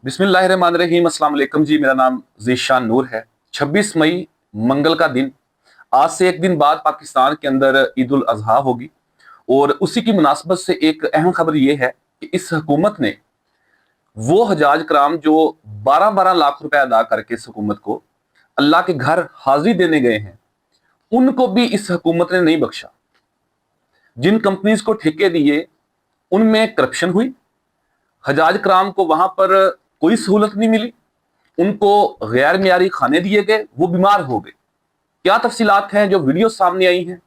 बिस्मिल्लाहिर्रहमानिर्रहीम। अस्सलाम वालेकुम जी। मेरा नाम ज़ीशान नूर है। 26 मई मंगल का दिन, आज से एक दिन बाद पाकिस्तान के अंदर ईद उल अज़हा होगी और उसी की मुनासबत से एक अहम खबर यह है कि इस हुकूमत ने वो हजाज कराम जो 12-12 लाख रुपए अदा करके इस हुकूमत को अल्लाह के घर हाजिरी देने गए हैं, उनको भी इस हुकूमत ने नहीं बख्शा। जिन कंपनीज को ठेके दिए उनमें करप्शन हुई, हजाज कराम को वहां पर कोई सहूलत नहीं मिली, उनको गैर मियारी खाने दिए गए, वो बीमार हो गए। क्या तफसीलात हैं जो वीडियो सामने आई हैं,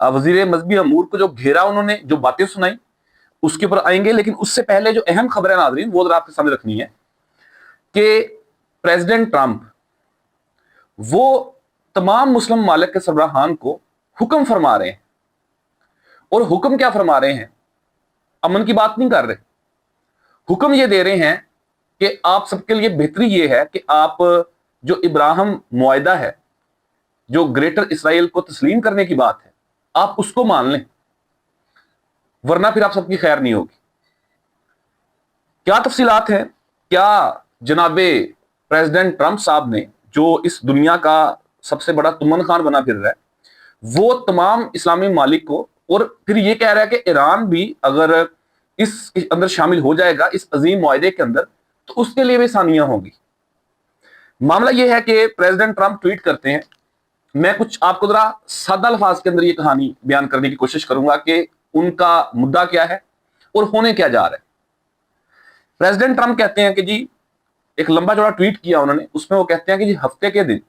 वजीर मजहबी अमूर को जो घेरा उन्होंने, जो बातें सुनाई, उसके ऊपर आएंगे। लेकिन उससे पहले जो अहम खबर है नाज़रीन, वो जरा आपके सामने रखनी है कि प्रेसिडेंट ट्रंप वो तमाम मुस्लिम मालिक के सरबराहान को हुक्म फरमा रहे हैं। और हुक्म क्या फरमा रहे हैं? अमन की बात नहीं कर रहे। हुक्म ये दे रहे हैं कि आप सबके लिए बेहतरी ये है कि आप जो इब्राहिम मुआहिदा है, जो ग्रेटर इसराइल को तस्लीम करने की बात है, आप उसको मान लें, वरना फिर आप सबकी खैर नहीं होगी। क्या तफसीलात हैं? क्या जनाबे प्रेसिडेंट ट्रंप साहब ने, जो इस दुनिया का सबसे बड़ा तुमन खान बना फिर रहा है, वो तमाम इस्लामी मालिक को, और फिर ये कह रहा है कि ईरान भी अगर इस अंदर शामिल हो जाएगा, इस अजीम मुआहिदे के अंदर, तो उसके लिए भी आसानियां होंगी। मामला यह है कि प्रेसिडेंट ट्रंप ट्वीट करते हैं। मैं कुछ आपको जरा सादा अल्फाज के अंदर ये कहानी बयान करने की कोशिश करूंगा कि उनका मुद्दा क्या है और होने क्या जा रहा है। प्रेसिडेंट ट्रंप कहते हैं कि जी, एक लंबा चौड़ा ट्वीट किया उन्होंने, उसमें वो कहते हैं कि जी, हफ्ते के दिन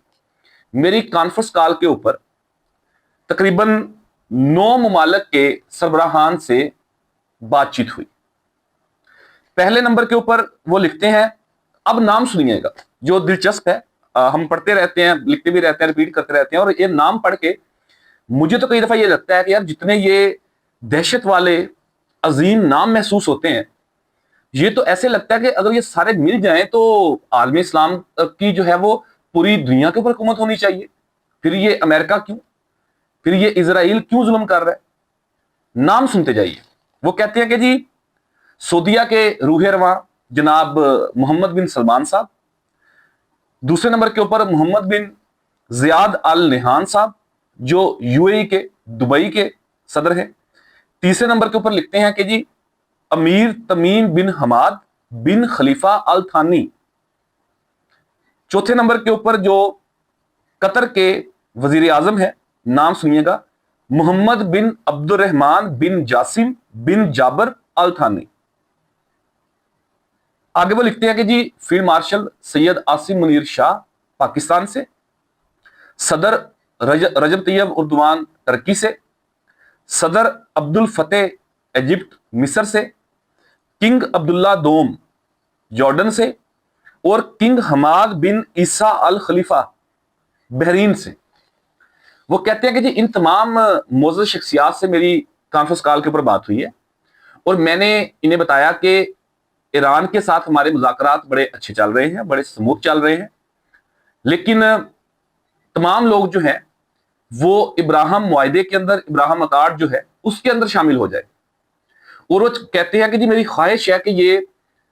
मेरी कॉन्फ्रेंस कॉल के ऊपर तकरीबन 9 ममालिक के सरबराहान से बातचीत हुई। पहले नंबर के ऊपर वो लिखते हैं, अब नाम सुनिएगा जो दिलचस्प है, हम पढ़ते रहते हैं, लिखते भी रहते हैं, रिपीट करते रहते हैं, और ये नाम पढ़ के मुझे तो कई दफा ये लगता है कि यार, जितने ये दहशत वाले अजीम नाम महसूस होते हैं, ये तो ऐसे लगता है कि अगर ये सारे मिल जाएं तो आलमी इस्लाम की जो है वो पूरी दुनिया के ऊपर हुकूमत होनी चाहिए। फिर ये अमेरिका क्यों, फिर ये इजराइल क्यों जुल्म कर रहा है? नाम सुनते जाइए। वो कहते हैं कि जी, सऊदीया के रूह रवां जनाब मोहम्मद बिन सलमान साहब, दूसरे नंबर के ऊपर मोहम्मद बिन जियाद अल नहान साहब, जो यूएई के, दुबई के सदर हैं। तीसरे नंबर के ऊपर लिखते हैं कि जी, अमीर तमीम बिन हमाद बिन खलीफा अल थानी। चौथे नंबर के ऊपर जो कतर के वजीर आजम है, नाम सुनिएगा, मोहम्मद बिन अब्दुर्रहमान बिन जासिम बिन जाबर अल थानी। आगे वो लिखते हैं कि जी, फील्ड मार्शल सैयद आसिम मुनीर शाह पाकिस्तान से, सदर रजब तैयब उर्दवान टर्की से, सदर अब्दुल फतेह इजिप्ट मिस्र से, किंग अब्दुल्ला दोम जॉर्डन से, और किंग हमाद बिन ईसा अल खलीफा बहरीन से। वो कहते हैं कि जी, इन तमाम मोअज़्ज़ज़ शख्सियात से मेरी कॉन्फ्रेंस कॉल के ऊपर बात हुई है और मैंने इन्हें बताया कि ईरान के साथ हमारे मुज़ाकरात बड़े अच्छे चल रहे हैं, बड़े स्मूथ चल रहे हैं, लेकिन तमाम लोग जो हैं वो इब्राहिम मुआहिदे के अंदर, इब्राहिम अकार्ड जो है उसके अंदर शामिल हो जाए। और वो कहते हैं कि जी, मेरी ख्वाहिश है कि ये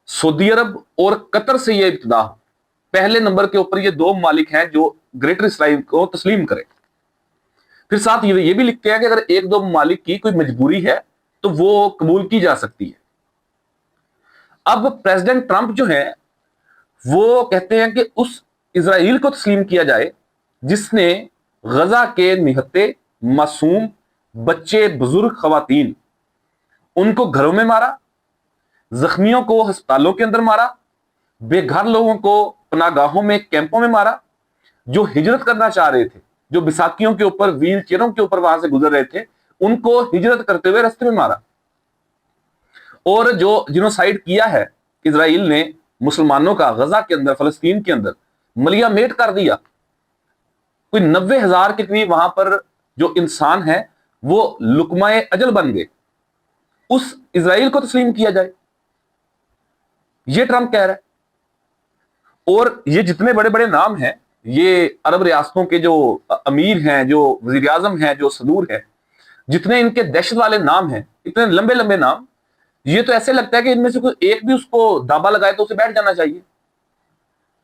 सऊदी अरब और कतर से ये इब्तिदा हो। पहले नंबर के ऊपर ये 2 मालिक हैं जो ग्रेटर इसराइल को तस्लीम करें। फिर साथ ये भी लिखते हैं कि अगर 1-2 मालिक की कोई मजबूरी है तो वो कबूल की जा सकती है। अब प्रेसिडेंट ट्रंप जो है वो कहते हैं कि उस इजराइल को तस्लीम किया जाए जिसने गजा के निहत्ते, मासूम बच्चे, बुजुर्ग, खवातीन, उनको घरों में मारा, जख्मियों को अस्पतालों के अंदर मारा, बेघर लोगों को पनागाहों में, कैंपों में मारा, जो हिजरत करना चाह रहे थे, जो बिसाखियों के ऊपर, व्हील चेयरों के ऊपर वहां से गुजर रहे थे, उनको हिजरत करते हुए रास्ते में मारा। और जो जिनोसाइड किया है इजराइल ने मुसलमानों का गजा के अंदर, फलस्तीन के अंदर, मलिया मेट कर दिया। कोई 90,000 के करीब वहां पर जो इंसान है वो लुकमाए अजल बन गए। उस इजराइल को तस्लीम किया जाए, ये ट्रंप कह रहा है। और ये जितने बड़े बड़े नाम हैं, ये अरब रियासतों के जो अमीर हैं, जो वजीर आजम हैं, जो सदूर हैं, जितने इनके दहशत वाले नाम हैं, इतने लंबे लंबे नाम, ये तो ऐसे लगता है कि इनमें से कोई एक भी उसको दावा लगाए तो उसे बैठ जाना चाहिए।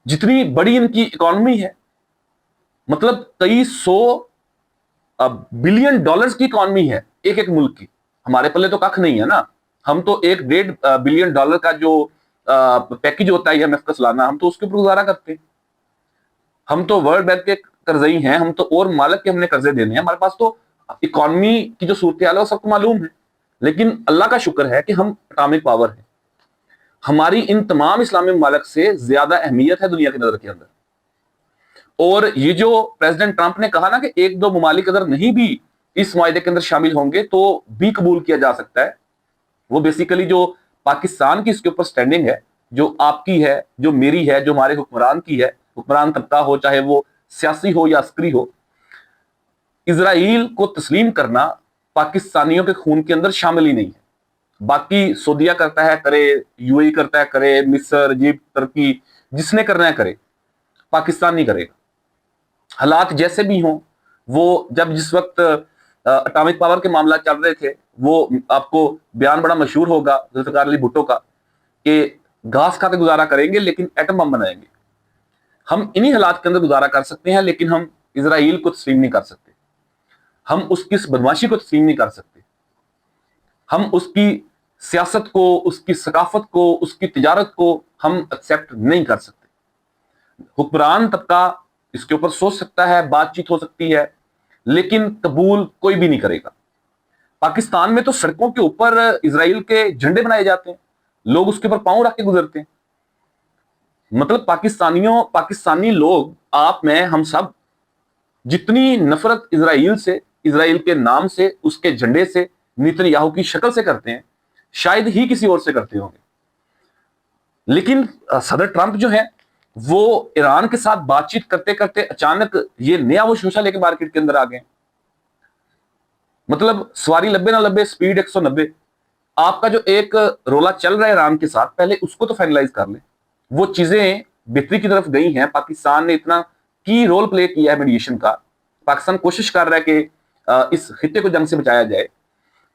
जितनी बड़ी इनकी इकोनॉमी है, मतलब कई सौ बिलियन डॉलर्स की इकोनॉमी है एक एक मुल्क की। हमारे पल्ले तो कख नहीं है ना, हम तो 1.5 बिलियन डॉलर का जो पैकेज होता है IMF का सालाना, हम तो उसके ऊपर गुजारा करते हैं। हम तो वर्ल्ड बैंक के कर्जई हैं, हम तो और मालिक के हमने कर्जे देने हैं, हमारे पास तो इकोनॉमी की जो सूरत हाल है वो सबको मालूम है। लेकिन अल्लाह का शुक्र है कि हम एटॉमिक पावर है, हमारी इन तमाम इस्लामी ममालिक से ज्यादा अहमियत है दुनिया की नजर के अंदर। और ये जो प्रेसिडेंट ट्रंप ने कहा ना कि एक दो ममालिक अगर नहीं भी इस मुआहदे के अंदर शामिल होंगे तो भी कबूल किया जा सकता है, वो बेसिकली जो पाकिस्तान की इसके ऊपर स्टैंडिंग है, जो आपकी है, जो मेरी है, जो हमारे हुक्मरान की है, हुक्मरान तबका हो चाहे वो सियासी हो या अस्करी हो, इजराइल को तस्लीम करना पाकिस्तानियों के खून के अंदर शामिल ही नहीं है। बाकी सऊदीया करता है करे, UAE करता है करे, मिस्र, इजिप्ट, तुर्की, जिसने करना है करे, पाकिस्तान नहीं करेगा। हालात जैसे भी हों, वो जब जिस वक्त एटॉमिक पावर के मामला चल रहे थे, वो आपको बयान बड़ा मशहूर होगा जुल्फिकार अली भुट्टो का कि घास खा के गुजारा करेंगे लेकिन एटम बम बनाएंगे। हम इन्हीं हालात के अंदर गुजारा कर सकते हैं, लेकिन हम इजराइल को तस्लीम नहीं कर सकते, हम उसकी इस बदमाशी को तस्लीम नहीं कर सकते, हम उसकी सियासत को, उसकी सकाफत को, उसकी तिजारत को हम एक्सेप्ट नहीं कर सकते। हुक्मरान तबका इसके ऊपर सोच सकता है, बातचीत हो सकती है, लेकिन कबूल कोई भी नहीं करेगा। पाकिस्तान में तो सड़कों के ऊपर इजराइल के झंडे बनाए जाते हैं, लोग उसके ऊपर पांव रख के गुजरते हैं। मतलब पाकिस्तानी लोग, आप, मैं, हम सब, जितनी नफरत इजराइल से, इजराइल के नाम से, उसके झंडे से, नेतन्याहू की शक्ल से करते हैं, शायद ही किसी और से करते होंगे। लेकिन सदर ट्रंप जो है वो ईरान के साथ बातचीत करते करते अचानक ये नया वो शोशा लेके मार्केट के अंदर आ गए। मतलब सवारी लब्बे ना लब्बे, स्पीड 190। आपका जो एक रोला चल रहा है ईरान के साथ, पहले उसको तो फाइनलाइज कर ले। वो चीजें बेहतरी की तरफ गई हैं, पाकिस्तान ने इतना की रोल प्ले किया है मीडिएशन का, पाकिस्तान कोशिश कर रहा है कि इस खित्ते को जंग से बचाया जाए।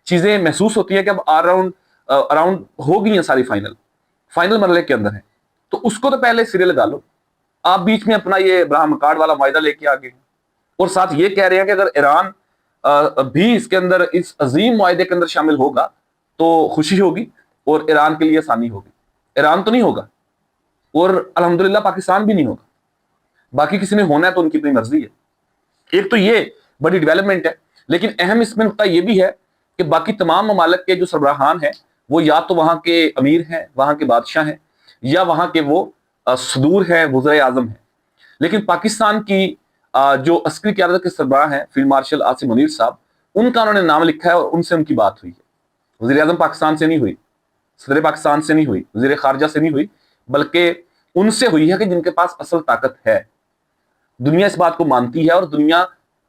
चीजें महसूस होती है कि अब अराउंड हो गई हैं सारी, फाइनल मरहले के अंदर है, तो उसको तो पहले सिरे लगा लो। आप बीच में अपना ये इब्राहिम अकॉर्ड वाला वायदा लेके आ गए और साथ ये कह रहे हैं कि अगर ईरान भी इसके अंदर, इस अजीम मुआहदे के अंदर शामिल होगा तो खुशी होगी और ईरान के लिए आसानी होगी। ईरान तो नहीं होगा और अल्हम्दुलिल्लाह पाकिस्तान भी नहीं होगा, बाकी किसी ने होना है तो उनकी अपनी मर्जी है। एक तो ये बड़ी डेवलपमेंट है, लेकिन अहम इसमें नुकता ये भी है कि बाकी तमाम ममालिक के जो सरबराहान हैं वो या तो वहां के अमीर हैं, वहां के बादशाह हैं, या वहां के वो सदूर हैं, वज़ीर आज़म हैं। लेकिन पाकिस्तान की जो अस्करी क़यादत के सरबराह हैं, फील्ड मार्शल आसिम मुनीर साहब, उनका उन्होंने नाम लिखा है और उनसे उनकी बात हुई है। वज़ीर आज़म पाकिस्तान से नहीं हुई, सदर पाकिस्तान से नहीं हुई, वज़ीर खारजा से नहीं हुई, बल्कि उनसे हुई है कि जिनके पास असल ताकत है। दुनिया इस बात को मानती है और दुनिया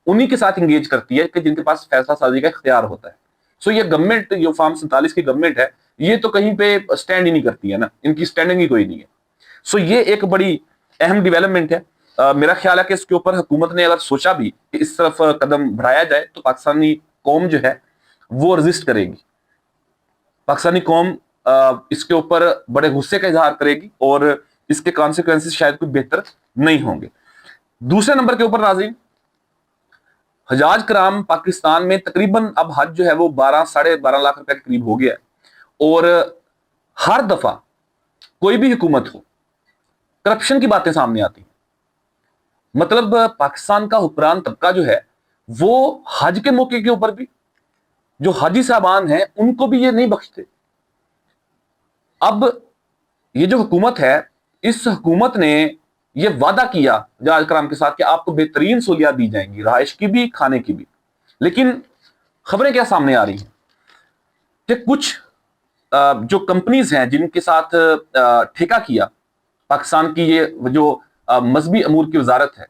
उन्हीं के साथ इंगेज करती है कि जिनके पास फैसला साजी का इख्तियार होता है। सो ये गवर्नमेंट, जो फार्म 47 की गवर्नमेंट है, ये तो कहीं पे स्टैंड ही नहीं करती है ना, इनकी स्टैंडिंग ही कोई नहीं है। सो ये एक बड़ी अहम डेवलपमेंट है। मेरा ख्याल है कि इसके ऊपर हुकूमत ने अगर सोचा भी कि इस तरफ कदम बढ़ाया जाए तो पाकिस्तानी कौम जो है वो रजिस्ट करेगी, पाकिस्तानी कौम इसके ऊपर बड़े गुस्से का इजहार करेगी और इसके कॉन्सिक्वेंसेस शायद कुछ बेहतर नहीं होंगे। दूसरे नंबर के ऊपर नाज़रीन, हजाज कराम पाकिस्तान में तकरीबन अब हज जो है वो 12-12.5 लाख रुपए के करीब हो गया है, और हर दफा कोई भी हुकूमत हो, करप्शन की बातें सामने आती हैं। मतलब पाकिस्तान का हुक्मरान तबका जो है वो हज के मौके के ऊपर भी जो हाजी साहबान हैं उनको भी ये नहीं बख्शते। अब ये जो हुकूमत है, इस हुकूमत ने ये वादा किया हजाज कराम के साथ कि आपको बेहतरीन सहूलियात दी जाएंगी, रहाइश की भी, खाने की भी। लेकिन खबरें क्या सामने आ रही हैं कि कुछ जो कंपनीज हैं जिनके साथ ठेका किया पाकिस्तान की ये जो मजहबी अमूर की वजारत है,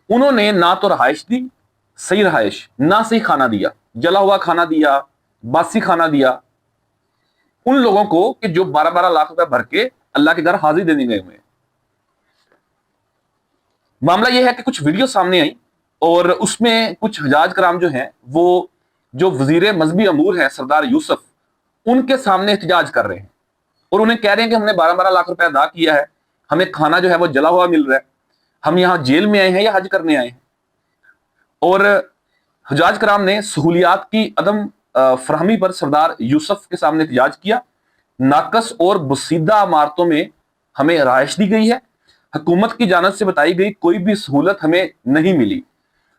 उन्होंने ना तो रहाइश दी, सही रहाइश, ना सही खाना दिया, जला हुआ खाना दिया, बासी खाना दिया उन लोगों को कि जो 12-12 लाख रुपए भर के अल्लाह के घर हाजिर देने गए हुए हैं। मामला यह है कि कुछ वीडियो सामने आई और उसमें कुछ हजाज कराम जो हैं वो जो वजीर मजहबी अमूर हैं सरदार यूसुफ, उनके सामने एहतजाज कर रहे हैं और उन्हें कह रहे हैं कि हमने 12-12 लाख रुपए अदा किया है, हमें खाना जो है वो जला हुआ मिल रहा है, हम यहाँ जेल में आए हैं या हज करने आए हैं। और हुजाज कराम ने सहूलियात की अदम फरहमी पर सरदार यूसुफ के सामने एहतजाज किया। नाकस और बसीदा इमारतों में हमें रहायश दी गई है, हुकूमत की जानिब से बताई गई कोई भी सहूलत हमें नहीं मिली।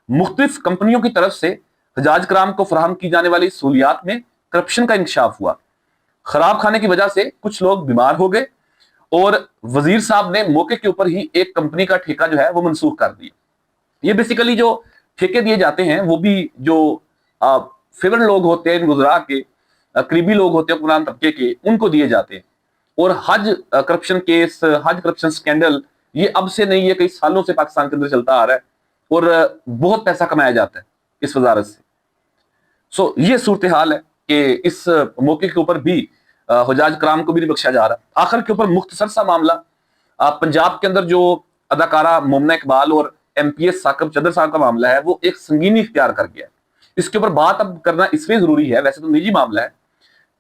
मुख्तलिफ कंपनियों की तरफ से हुजाज कराम को फराहम की जाने वाली सहूलियात में करप्शन का इंकशाफ हुआ। खराब खाने की वजह से कुछ लोग बीमार हो गए और वजीर साहब ने मौके के ऊपर ही एक कंपनी का ठेका जो है वो मनसूख कर दिया। ये बेसिकली जो ठेके दिए जाते हैं वो भी जो फेवर लोग होते हैं, गुजरा के करीबी लोग होते हैं हुक्मरान तबके के, उनको दिए जाते हैं। और हज करप्शन केस, हज करप्शन स्कैंडल ये अब से नहीं, ये कई सालों से पाकिस्तान के अंदर चलता आ रहा है और बहुत पैसा कमाया जाता है इस वजारत से। सो ये सूरत हाल है कि इस मौके के ऊपर भी हुजाज कराम को भी नहीं बख्शा जा रहा। आखिर के ऊपर मुख्तसर सा मामला, पंजाब के अंदर जो अदाकारा मोमना इकबाल और एमपीएस साकिब चदर साहब का मामला है वो एक संगीनी इख्तियार कर गया है। इसके ऊपर बात अब करना इसलिए जरूरी है, वैसे तो निजी मामला है,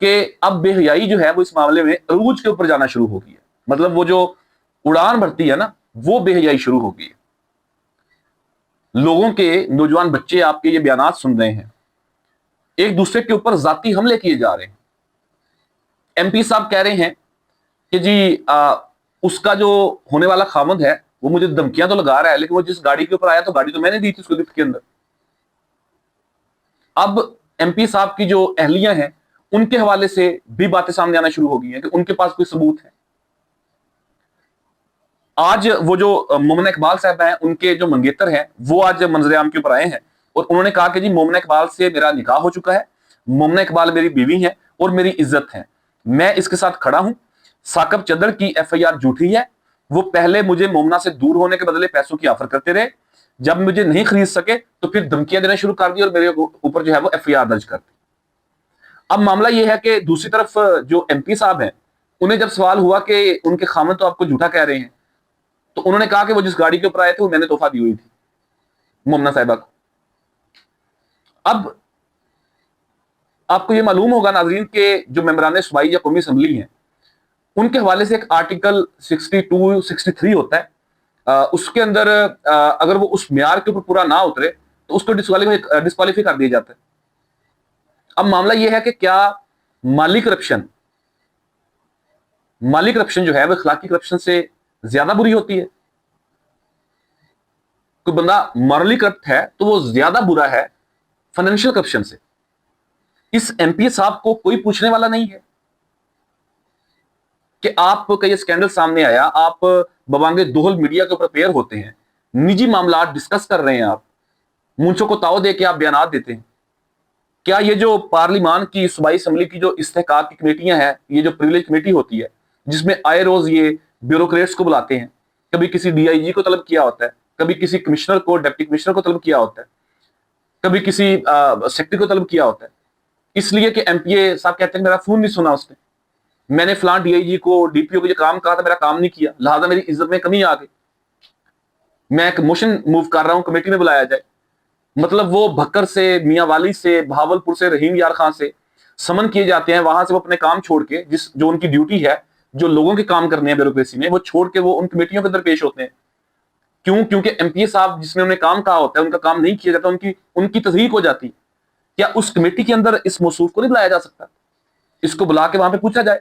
कि अब बेहयाई जो है वो इस मामले में अरूज के ऊपर जाना शुरू हो गई है। मतलब वो जो उड़ान भरती है ना, वो बेहयाई शुरू हो गई है। लोगों के, नौजवान बच्चे आपके ये बयानात सुन रहे हैं, एक दूसरे के ऊपर जाती हमले किए जा रहे हैं। एमपी साहब कह रहे हैं कि जी उसका जो होने वाला खामद है वो मुझे धमकियां तो लगा रहा है, लेकिन वो जिस गाड़ी के ऊपर आया तो गाड़ी तो मैंने दी थी उसको गिफ्ट के अंदर। अब एमपी साहब की जो अहलियां हैं उनके हवाले से भी बातें सामने आना शुरू हो गई हैं कि उनके पास कोई सबूत है। आज वो जो मोमना इकबाल साहब हैं, उनके जो मंगेतर हैं, वो आज मंजर आम के ऊपर आए हैं और उन्होंने कहा कि जी मोमना इकबाल से मेरा निकाह हो चुका है, मोमना इकबाल मेरी बीवी है और मेरी इज्जत है, मैं इसके साथ खड़ा हूं। साकिब चदर की एफआईआर झूठी है, वो पहले मुझे मोमना से दूर होने के बदले पैसों की ऑफर करते रहे, जब मुझे नहीं खरीद सके तो फिर धमकियां देना शुरू कर दी और मेरे ऊपर जो है वो एफआईआर दर्ज कर दी। अब मामला ये है कि दूसरी तरफ जो एमपी साहब हैं, उन्हें जब सवाल हुआ कि उनके खामन तो आपको झूठा कह रहे हैं, तो उन्होंने कहा कि वो जिस गाड़ी के ऊपर आए थे वो मैंने तोहफा दी हुई थी मोमना साहिबा को। अब आपको ये मालूम होगा नाजरीन के जो मेंबरान सूबाई या कौमी असम्बली हैं, उनके हवाले से एक आर्टिकल 62, 63 होता है। उसके अंदर अगर वो उस म्यार के ऊपर पूरा ना उतरे तो उसको डिस्क्वालीफाई कर दिया जाता है। अब मामला यह है कि क्या माली करप्शन जो है वो अखलाकी करप्शन से ज्यादा बुरी होती है? कोई बंदा मॉरली करप्ट है तो वो ज्यादा बुरा है फाइनेंशियल करप्शन से। इस एमपी साहब को कोई पूछने वाला नहीं है कि आपका ये स्कैंडल सामने आया, आप बबांगे दोहल मीडिया के ऊपर पेयर होते हैं, निजी मामला डिस्कस कर रहे हैं, आप मूंछों को ताव दे के आप बयानात देते हैं। क्या ये जो पार्लिमान की सूबाई असम्बली की जो इस्तेहकाक की कमेटियां हैं, ये जो प्रिविलेज कमेटी होती है जिसमें आए रोज ये ब्यूरोक्रेट्स को बुलाते हैं, कभी किसी डीआईजी को तलब किया होता है, कभी किसी कमिश्नर को, डिप्टी कमिश्नर को तलब किया होता है, कभी किसी सेक्रेटरी को तलब किया होता है, इसलिए कि एमपीए साहब कहते हैं मेरा फोन नहीं सुना उसने, मैंने फलां डीआईजी को, डीपीओ को ये काम कहा था, मेरा काम नहीं किया, लिहाजा मेरी इज्जत में कमी आ गई, मैं एक मोशन मूव कर रहा हूं कमेटी में बुलाया जाए। मतलब वो भक्कर से, मियांवाली से, भावलपुर से, रहीम यार खां से समन किए जाते हैं, वहां से वो अपने काम छोड़ के, जो उनकी ड्यूटी है, जो लोगों के काम करने हैं ब्यूरोक्रेसी में, वो छोड़ के वो उन कमेटियों के अंदर पेश होते हैं। क्यों? क्योंकि एमपीए साहब जिसने उन्हें काम कहा होता है उनका काम नहीं किया जाता, उनकी तस्दीक हो जाती। क्या उस कमेटी के अंदर इस मौसूफ को नहीं बुलाया जा सकता? इसको बुला के वहां पे पूछा जाए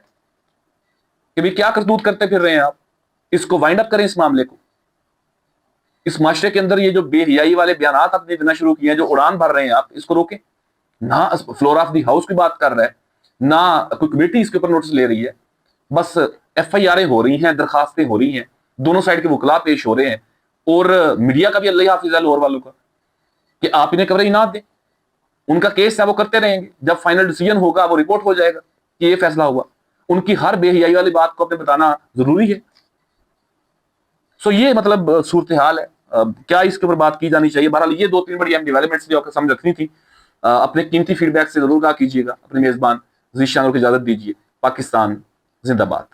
कि भाई क्या करतूत करते फिर रहे हैं आप, इसको वाइंड अप करें इस मामले को। इस माशरे के अंदर ये जो बेहियाई वाले बयानात आपने देना शुरू किए हैं, जो उड़ान भर रहे हैं आप, इसको रोकें ना। फ्लोर ऑफ दी हाउस की बात कर रहा है ना, कोई कमेटी इसके ऊपर नोटिस ले रही है, बस एफआईआर हो रही हैं, दरखास्तें हो रही हैं, दोनों साइड के वकला पेश हो रहे हैं और मीडिया का भी अल्लाह हाफिज है लाहौर वालों का कि आप इन्हें कवरेज ना दें। उनका केस है वो करते रहेंगे, जब फाइनल डिसीजन होगा वो रिपोर्ट हो जाएगा कि ये फैसला हुआ। उनकी हर बेहियाई वाली बात को अपने बताना जरूरी है। सो ये मतलब सूरत हाल है। क्या इसके ऊपर बात की जानी चाहिए? बहरहाल ये 2-3 बड़ी अहम डेवलपमेंट्स जो आपको समझ रखनी थी। अपने कीमती फीडबैक से जरूर कहा कीजिएगा। अपने मेजबान ज़ीशान को इजाजत दीजिए। पाकिस्तान जिंदाबाद।